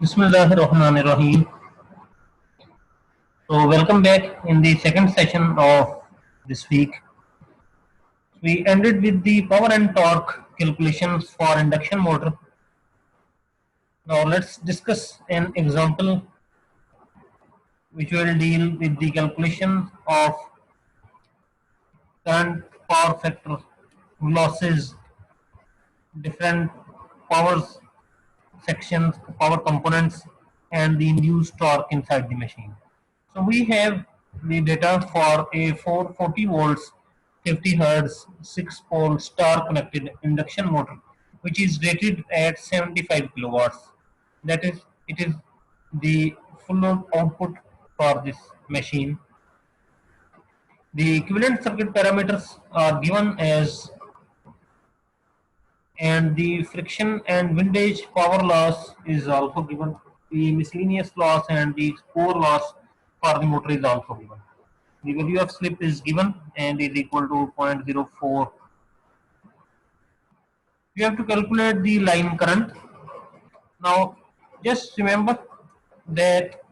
Bismillahirrahmanirrahim. So, welcome back in the second session of this week. We ended with the power and torque calculations for induction motor. Now, let's discuss an example which will deal with the calculation of current, power factor, losses, different powers sections, power components, and the induced torque inside the machine. So we have the data for a 440 volts, 50 hertz, 6 pole star connected induction motor, which is rated at 75 kilowatts. That is, it is the full load output for this machine. The equivalent circuit parameters are given as, and the friction and windage power loss is also given. The miscellaneous loss and the core loss for the motor is also given. The value of slip is given and is equal to 0.04. You have to calculate the line current. Now, just remember that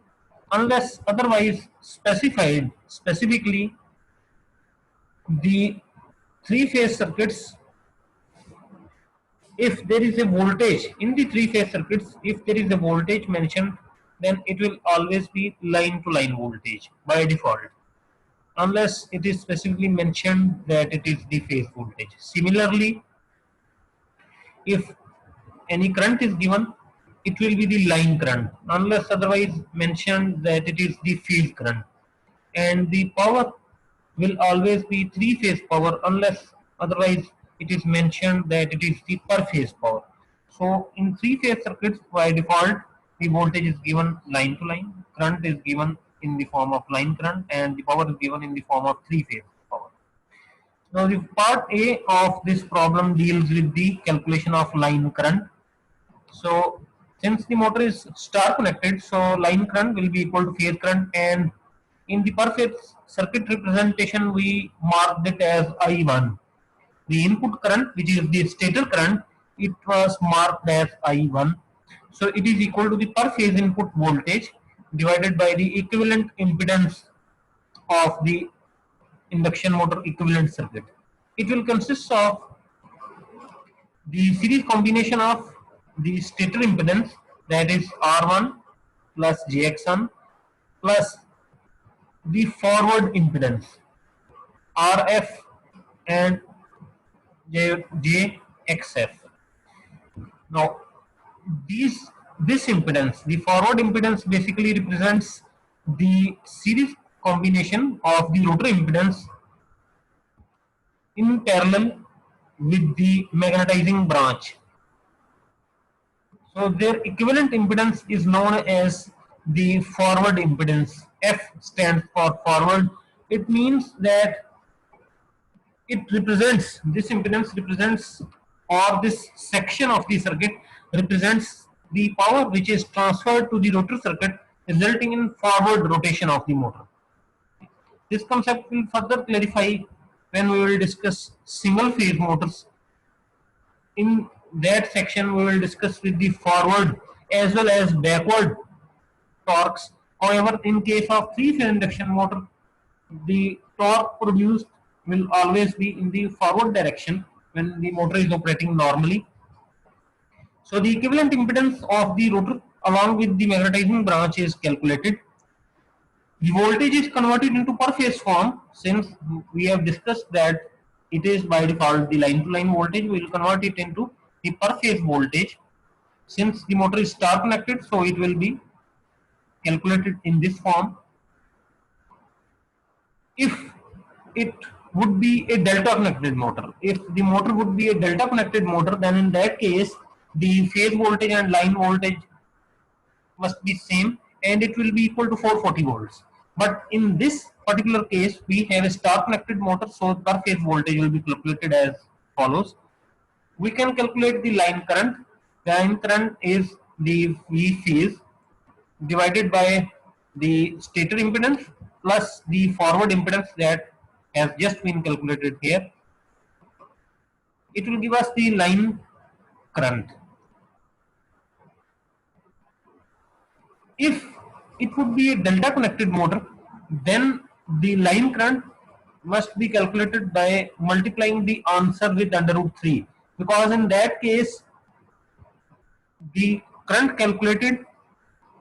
unless otherwise specified specifically, the three-phase circuits, if there is a voltage in the three-phase circuits, if there is a voltage mentioned, then it will always be line-to-line voltage by default, unless it is specifically mentioned that it is the phase voltage. Similarly, if any current is given, it will be the line current, unless otherwise mentioned that it is the phase current. And the power will always be three-phase power, unless otherwise it is mentioned that it is the per phase power. So in three-phase circuits, by default, the voltage is given line to line, current is given in the form of line current, and the power is given in the form of three-phase power. Now the part A of this problem deals with the calculation of line current. So since the motor is star connected, so line current will be equal to phase current, and in the per phase circuit representation we marked it as I1. The input current, which is the stator current, it was marked as I1. So it is equal to the per phase input voltage divided by the equivalent impedance of the induction motor equivalent circuit. It will consist of the series combination of the stator impedance, that is R1 plus JX1, plus the forward impedance RF and JXF. Now this impedance, the forward impedance, basically represents the series combination of the rotor impedance in parallel with the magnetizing branch. So their equivalent impedance is known as the forward impedance. F stands for forward. It means that it represents, this impedance represents, or this section of the circuit represents the power which is transferred to the rotor circuit, resulting in forward rotation of the motor. This concept will further clarify when we will discuss single phase motors. In that section we will discuss with the forward as well as backward torques. However, in case of three-phase induction motor, the torque produced will always be in the forward direction when the motor is operating normally. So the equivalent impedance of the rotor along with the magnetizing branch is calculated. The voltage is converted into per phase form. Since we have discussed that it is by default the line to line voltage, we will convert it into the per phase voltage. Since the motor is star connected, so it will be calculated in this form. If it would be a delta connected motor, if the motor would be a delta connected motor, then in that case the phase voltage and line voltage must be same and it will be equal to 440 volts. But in this particular case we have a star connected motor, so per phase voltage will be calculated as follows. We can calculate the line current. Line current is the V phase divided by the stator impedance plus the forward impedance that has just been calculated here. It will give us the line current. If it would be a delta connected motor, then the line current must be calculated by multiplying the answer with under root 3, because in that case the current calculated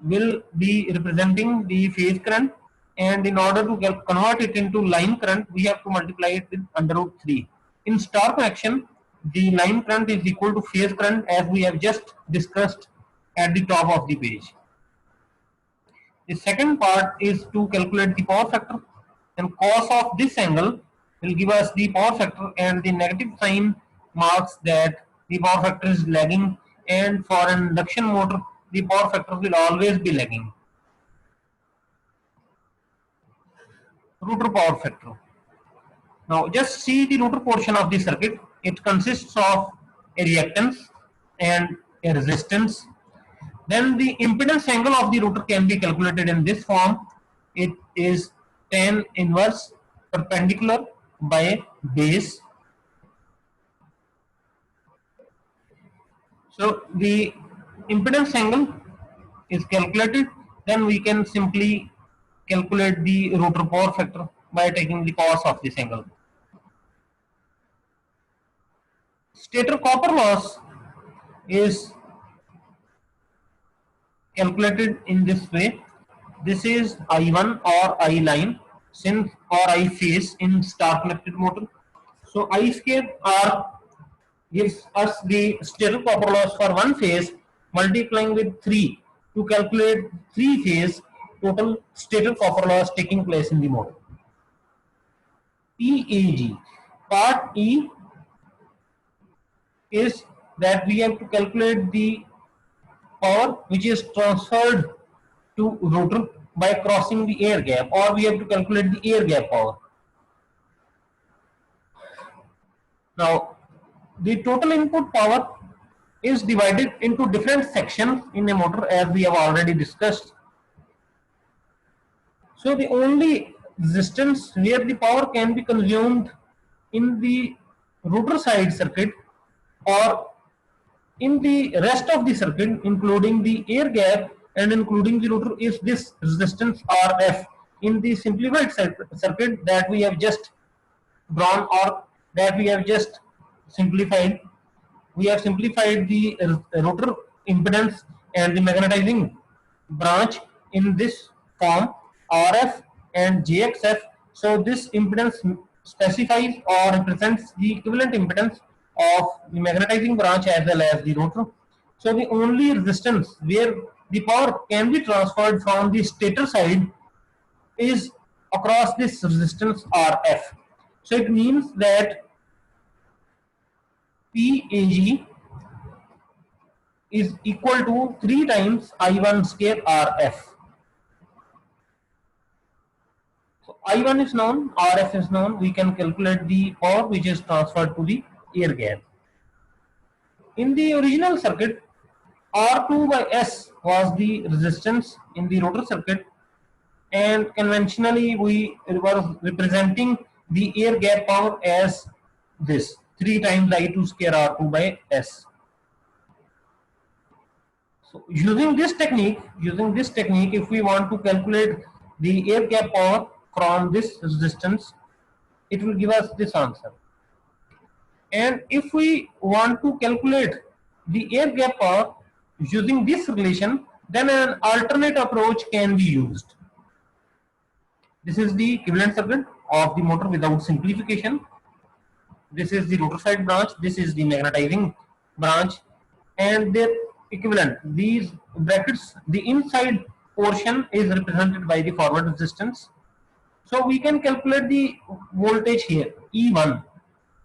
will be representing the phase current, and in order to convert it into line current we have to multiply it with under root 3. In star connection, the line current is equal to phase current, as we have just discussed at the top of the page. The second part is to calculate the power factor, and cos of this angle will give us the power factor, and the negative sign marks that the power factor is lagging, and for an induction motor the power factor will always be lagging. Rotor power factor. Now just see the rotor portion of the circuit. It consists of a reactance and a resistance. Then the impedance angle of the rotor can be calculated in this form. It is tan inverse perpendicular by base. So the impedance angle is calculated, then we can simply calculate the rotor power factor by taking the cos of this angle. Stator copper loss is calculated in this way. This is I1 or I line, since or I phase in star connected motor. So I square R gives us the stator copper loss for one phase, multiplying with 3 to calculate 3 phase total stator copper loss taking place in the motor. PAG. Part E is that we have to calculate the power which is transferred to rotor by crossing the air gap, or we have to calculate the air gap power. Now the total input power is divided into different sections in a motor, as we have already discussed. So the only resistance where the power can be consumed in the rotor side circuit or in the rest of the circuit, including the air gap and including the rotor, is this resistance RF. In the simplified circuit that we have just drawn, or that we have just simplified, we have simplified the rotor impedance and the magnetizing branch in this form, RF and JXF. So this impedance specifies or represents the equivalent impedance of the magnetizing branch as well as the rotor. So the only resistance where the power can be transferred from the stator side is across this resistance RF. So it means that PAG is equal to 3 times I1 square RF. So I1 is known, RF is known, we can calculate the power which is transferred to the air gap. In the original circuit, R2 by S was the resistance in the rotor circuit, and conventionally we were representing the air gap power as this 3 times I2 square R2 by S. So using this technique, if we want to calculate the air gap power from this resistance, it will give us this answer. And if we want to calculate the air gap power using this relation, then an alternate approach can be used. This is the equivalent circuit of the motor without simplification. This is the rotor side branch, this is the magnetizing branch, and their equivalent, these brackets, the inside portion is represented by the forward resistance. So we can calculate the voltage here, E1.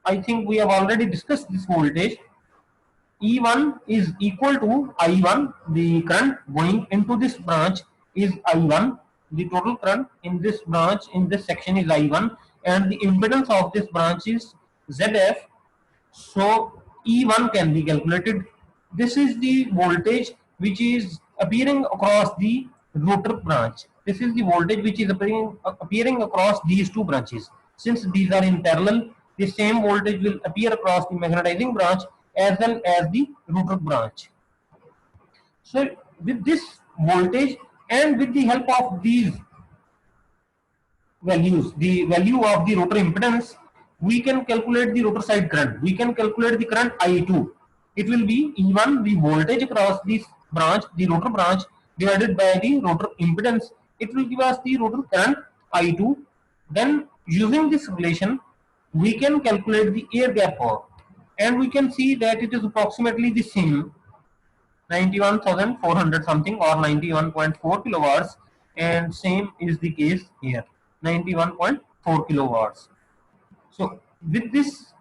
I think we have already discussed this voltage. E1 is equal to I1, the current going into this branch is I1, the total current in this branch, in this section is I1, and the impedance of this branch is ZF. So E1 can be calculated. This is the voltage which is appearing across the rotor branch. This is the voltage which is appearing across these two branches. Since these are in parallel, the same voltage will appear across the magnetizing branch as well as the rotor branch. So with this voltage And with the help of these values, the value of the rotor impedance, we can calculate the rotor side current. We can calculate the current I2. It will be E1, the voltage across this branch, the rotor branch, divided by the rotor impedance. It will give us the rotor current I2. Then using this relation, we can calculate the air gap power, and we can see that it is approximately the same, 91,400 something, or 91.4 kilowatts, and same is the case here, 91.4 kilowatts. So with this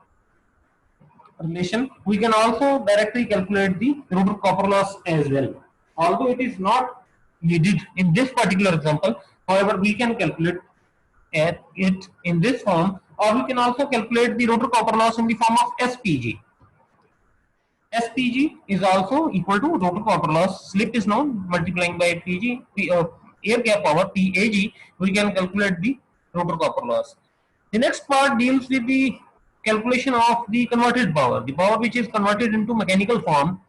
relation, we can also directly calculate the rotor copper loss as well. Although it is not needed in this particular example, however, we can calculate it in this form, or we can also calculate the rotor copper loss in the form of SPG. SPG is also equal to rotor copper loss. Slip is known, multiplying by air gap power PAG, we can calculate the rotor copper loss. The next part deals with the calculation of the converted power, the power which is converted into mechanical form.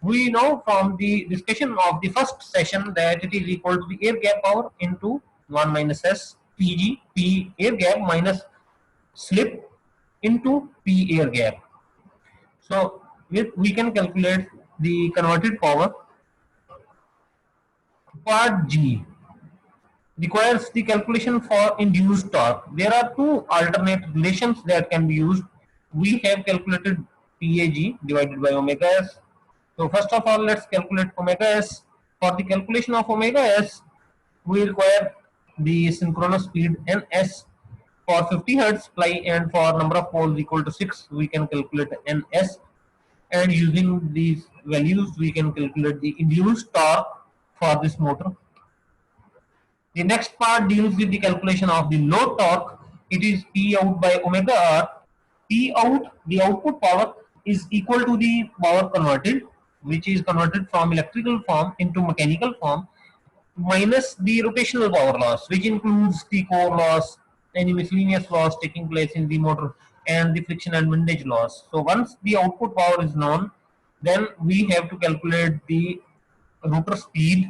We know from the discussion of the first session that it is equal to the air gap power into 1 minus S PG, P air gap minus slip into P air gap. So we can calculate the converted power. Part G requires the calculation for induced torque. There are two alternate relations that can be used. We have calculated PAG divided by omega S. So first of all, let's calculate omega S. For the calculation of omega S, we require the synchronous speed ns. For 50 hertz ply and for number of poles equal to 6, we can calculate ns. And using these values, we can calculate the induced torque for this motor. The next part deals with the calculation of the load torque. It is P out by omega R. P out, the output power, is equal to the power converted, which is converted from electrical form into mechanical form, minus the rotational power loss, which includes the core loss, any miscellaneous loss taking place in the motor, and the friction and windage loss. So once the output power is known, then we have to calculate the rotor speed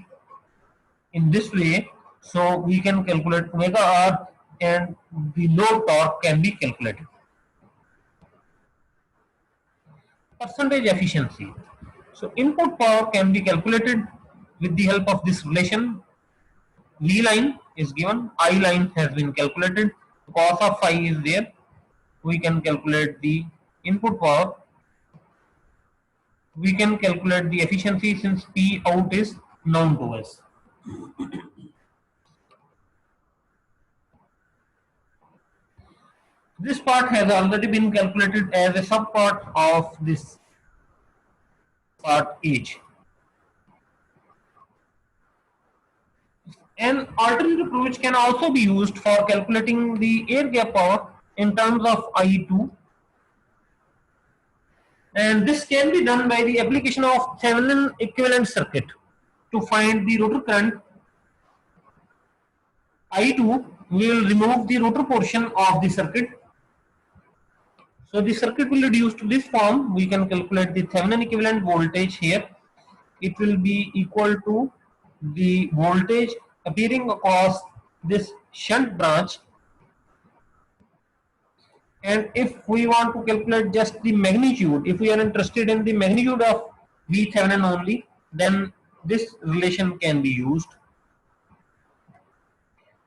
in this way. So we can calculate omega R, and the load torque can be calculated. Percentage efficiency. So input power can be calculated with the help of this relation. V line is given, I line has been calculated, cos of phi is there. We can calculate the input power. We can calculate the efficiency since P out is known to us. This part has already been calculated as a subpart of this part H. An alternate approach can also be used for calculating the air gap power in terms of I2, and this can be done by the application of Thevenin equivalent circuit. To find the rotor current I2, we will remove the rotor portion of the circuit. So the circuit will reduce to this form. We can calculate the Thevenin equivalent voltage here. It will be equal to the voltage appearing across this shunt branch. And if we want to calculate just the magnitude, if we are interested in the magnitude of V Thevenin only, then this relation can be used.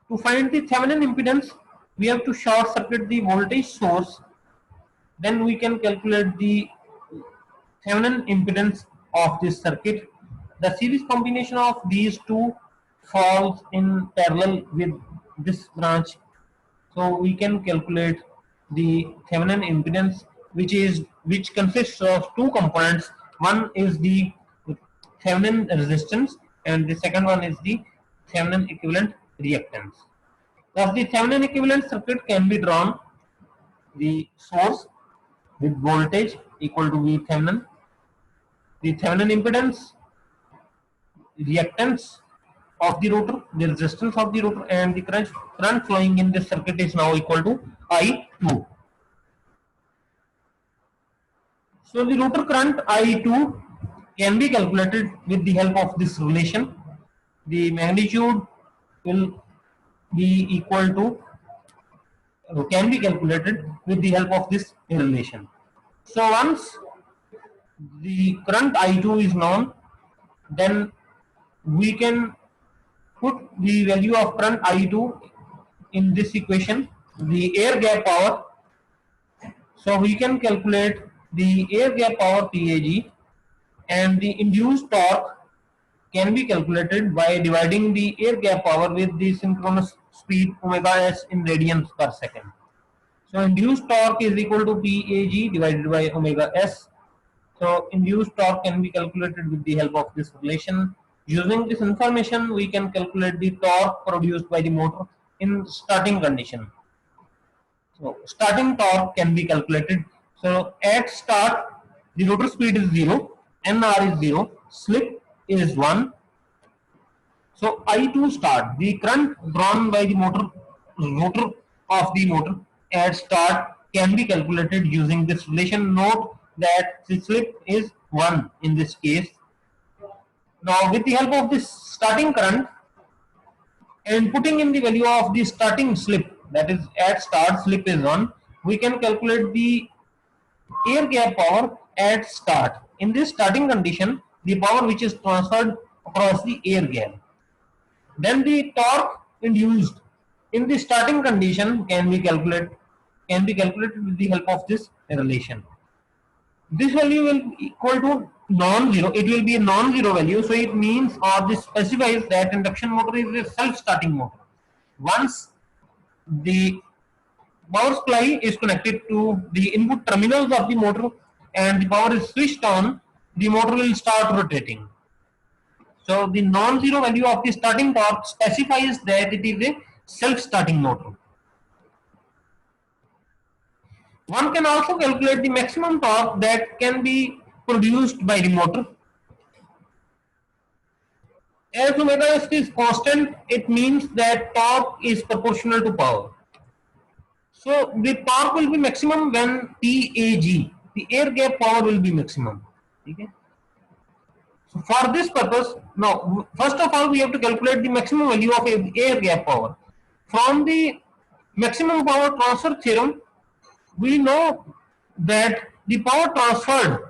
To find the Thevenin impedance, we have to short circuit the voltage source. Then we can calculate the Thevenin impedance of this circuit. The series combination of these two falls in parallel with this branch. So we can calculate the Thevenin impedance, which consists of two components. One is the Thevenin resistance, and the second one is the Thevenin equivalent reactance. Thus, the Thevenin equivalent circuit can be drawn: the source with voltage equal to V Thevenin, the Thevenin impedance, reactance of the rotor, the resistance of the rotor, and the current flowing in this circuit is now equal to I2. So the rotor current I2 can be calculated with the help of this relation. the magnitude will be equal to can be calculated with the help of this relation. So once the current I2 is known, then we can put the value of current I2 in this equation, the air gap power. So we can calculate the air gap power PAG, and the induced torque can be calculated by dividing the air gap power with the synchronous speed omega s in radians per second. So induced torque is equal to PAG divided by omega s. So induced torque can be calculated with the help of this relation. Using this information, we can calculate the torque produced by the motor in starting condition. So starting torque can be calculated. So at start, the rotor speed is 0, NR is 0, slip is 1. So I2 start, the current drawn by the rotor of the motor at start can be calculated using this relation. Note that the slip is 1 in this case. Now with the help of this starting current and putting in the value of the starting slip, that is at start slip is 1, we can calculate the air gap power at start. In this starting condition, the power which is transferred across the air gap. Then the torque induced in the starting condition can be calculated with the help of this relation. This value will be equal to non-zero. It will be a non-zero value, so it means or this specifies that induction motor is a self-starting motor. Once the power supply is connected to the input terminals of the motor and the power is switched on, the motor will start rotating. So the non-zero value of the starting torque specifies that it is a self-starting motor. One can also calculate the maximum torque that can be produced by the motor. As omega s is constant, it means that torque is proportional to power. So the torque will be maximum when PAG, the air gap power will be maximum. Okay? So for this purpose, now first of all we have to calculate the maximum value of air gap power. From the maximum power transfer theorem, we know that the power transferred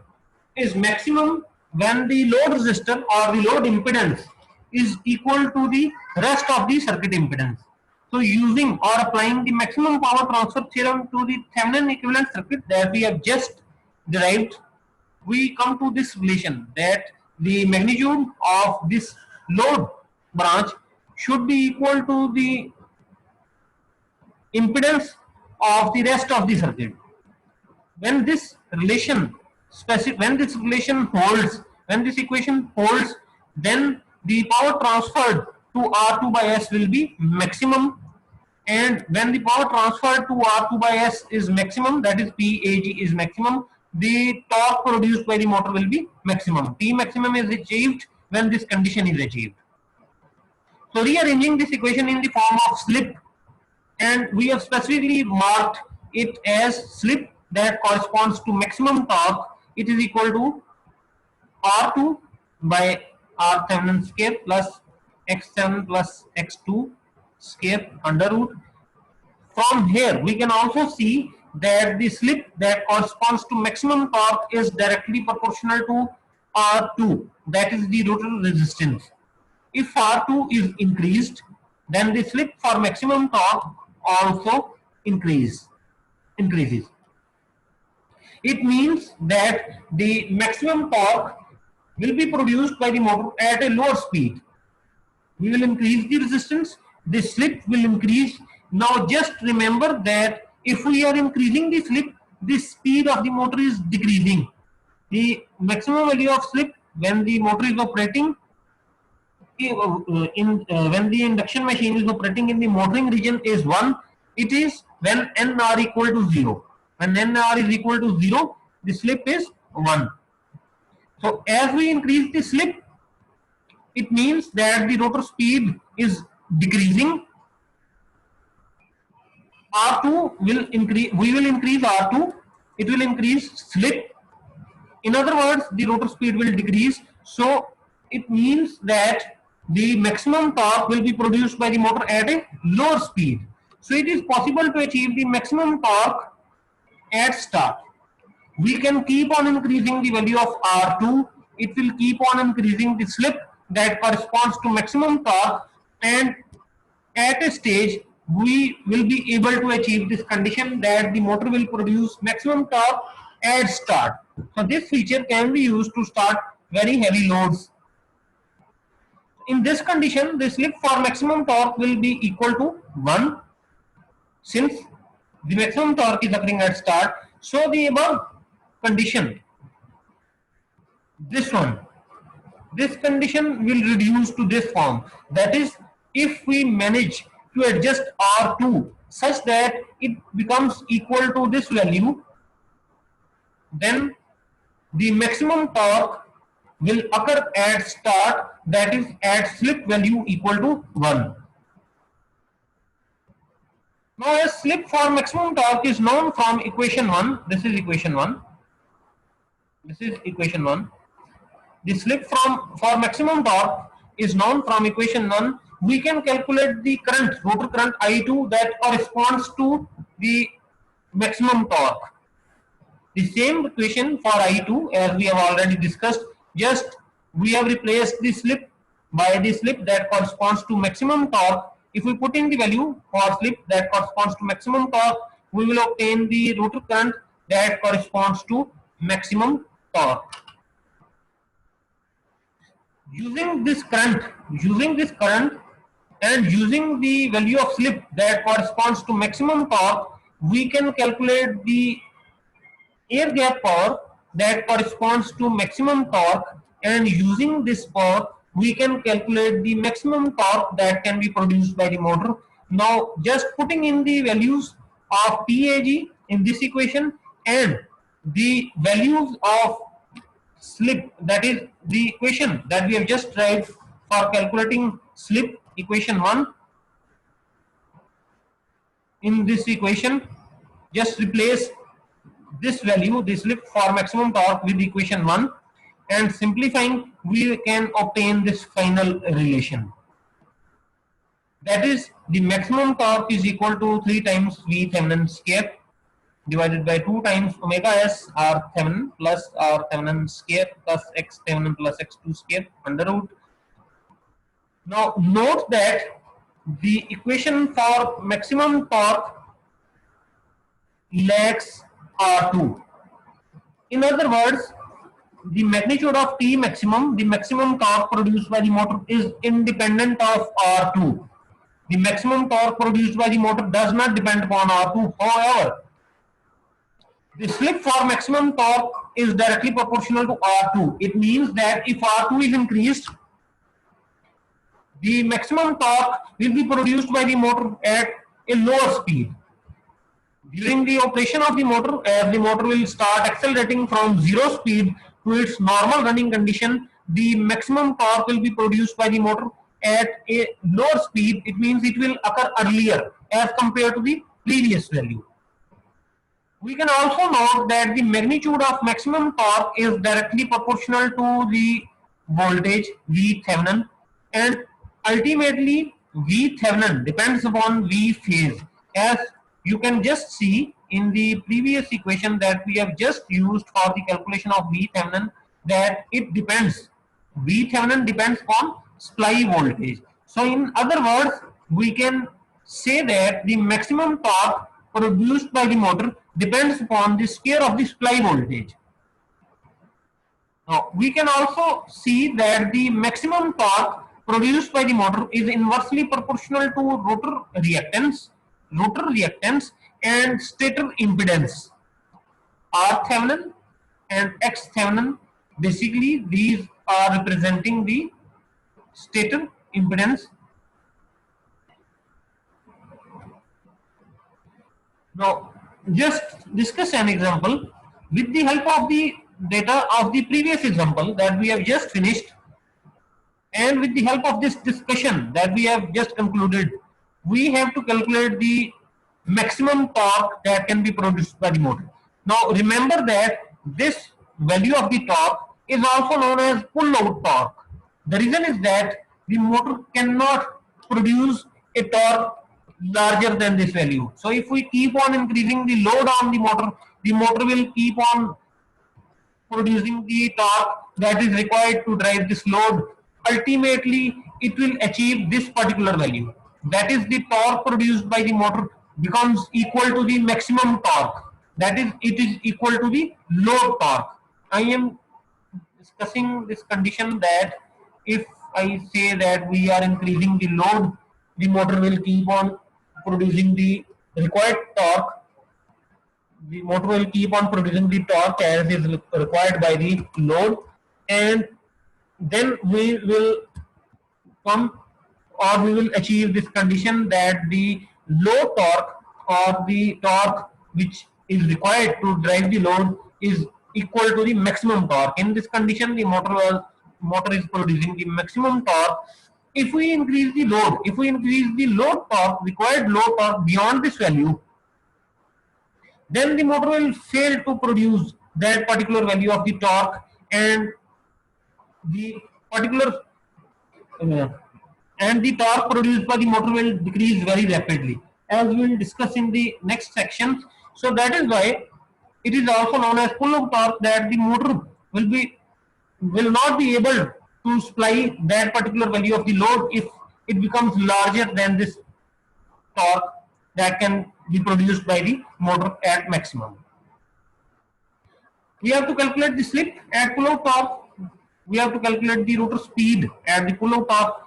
is maximum when the load resistor or the load impedance is equal to the rest of the circuit impedance. So using or applying the maximum power transfer theorem to the Thevenin equivalent circuit that we have just derived, we come to this relation that the magnitude of this load branch should be equal to the impedance of the rest of the circuit. When this relation holds, when this equation holds, then the power transferred to R2 by S will be maximum, and when the power transferred to R2 by S is maximum, that is PAG is maximum, the torque produced by the motor will be maximum. T maximum is achieved when this condition is achieved. So rearranging this equation in the form of slip, and we have specifically marked it as slip that corresponds to maximum torque. It is equal to R2 by R Thevenin square plus X7 plus X2 square under root. From here we can also see that the slip that corresponds to maximum torque is directly proportional to R2, that is the rotor resistance. If R2 is increased, then the slip for maximum torque also increases. It means that the maximum torque will be produced by the motor at a lower speed. We will increase the resistance, the slip will increase. Now just remember that if we are increasing the slip, the speed of the motor is decreasing. The maximum value of slip when the motor is operating when the induction machine is operating in the motoring region is 1. It is when NR equal to 0. When NR is equal to 0, the slip is 1. So as we increase the slip, it means that the rotor speed is decreasing. R2 will increase, we will increase R2, it will increase slip. In other words, the rotor speed will decrease. So it means that the maximum torque will be produced by the motor at a lower speed. So it is possible to achieve the maximum torque at start. We can keep on increasing the value of R2. It will keep on increasing the slip that corresponds to maximum torque, and at a stage we will be able to achieve this condition that the motor will produce maximum torque at start. So this feature can be used to start very heavy loads. In this condition, the slip for maximum torque will be equal to 1, since the maximum torque is occurring at start. So the above condition, this one, this condition will reduce to this form. That is, if we manage to adjust R2 such that it becomes equal to this value, then the maximum torque will occur at start, that is at slip value equal to 1. Now as slip for maximum torque is known from equation 1, this is equation 1, this is equation 1. The slip for maximum torque is known from equation 1. We can calculate the current, rotor current I2, that corresponds to the maximum torque. The same equation for I2 as we have already discussed, just we have replaced the slip by the slip that corresponds to maximum torque. If we put in the value for slip that corresponds to maximum torque, we will obtain the rotor current that corresponds to maximum torque. Using this current and using the value of slip that corresponds to maximum torque, we can calculate the air gap power that corresponds to maximum torque, and using this power we can calculate the maximum torque that can be produced by the motor. Now just putting in the values of TAG in this equation and the values of slip, that is the equation that we have just tried for calculating slip, equation 1. In this equation, just replace this value, the slip for maximum torque, with equation 1, and simplifying we can obtain this final relation. That is, the maximum torque is equal to 3 times V Thevenin square divided by 2 times omega s R Thevenin plus R Thevenin square plus X Thevenin plus X2 square under root. Now note that the equation for maximum torque lacks R2. In other words, the magnitude of T maximum, the maximum torque produced by the motor, is independent of R2. The maximum torque produced by the motor does not depend upon R2. However, the slip for maximum torque is directly proportional to R2. It means that if R2 is increased, the maximum torque will be produced by the motor at a lower speed. During the operation of the motor, as the motor will start accelerating from 0 speed to its normal running condition, the maximum torque will be produced by the motor at a lower speed. It means it will occur earlier as compared to the previous value. We can also note that the magnitude of maximum torque is directly proportional to the voltage V Thevenin, and ultimately V Thevenin depends upon V phase, as you can just see in the previous equation that we have just used for the calculation of V Thevenin, that it depends, V Thevenin depends on supply voltage. So in other words, we can say that the maximum torque produced by the motor depends upon the square of the supply voltage. Now we can also see that the maximum torque produced by the motor is inversely proportional to rotor reactance and stator impedance, R Thevenin and X Thevenin. Basically these are representing the stator impedance. Now just discuss an example with the help of the data of the previous example that we have just finished, and with the help of this discussion that we have just concluded. We have to calculate the maximum torque that can be produced by the motor. Now remember that this value of the torque is also known as pull out torque. The reason is that the motor cannot produce a torque larger than this value. So if we keep on increasing the load on the motor will keep on producing the torque that is required to drive this load. Ultimately, it will achieve this particular value. That is, the torque produced by the motor becomes equal to the maximum torque. That is, it is equal to the load torque. I am discussing this condition that if I say that we are increasing the load, the motor will keep on producing the required torque. The motor will keep on producing the torque as is required by the load, and then we will come or we will achieve this condition that the low torque or the torque which is required to drive the load is equal to the maximum torque. In this condition, the motor is producing the maximum torque. If we increase the load, if we increase the load torque, required load torque beyond this value, then the motor will fail to produce that particular value of the torque, and the particular uh, and the torque produced by the motor will decrease very rapidly, as we will discuss in the next section. So that is why it is also known as pull-up torque, that the motor will not be able to supply that particular value of the load if it becomes larger than this torque that can be produced by the motor at maximum. We have to calculate the slip at pull-out torque. We have to calculate the rotor speed at the pull-out torque.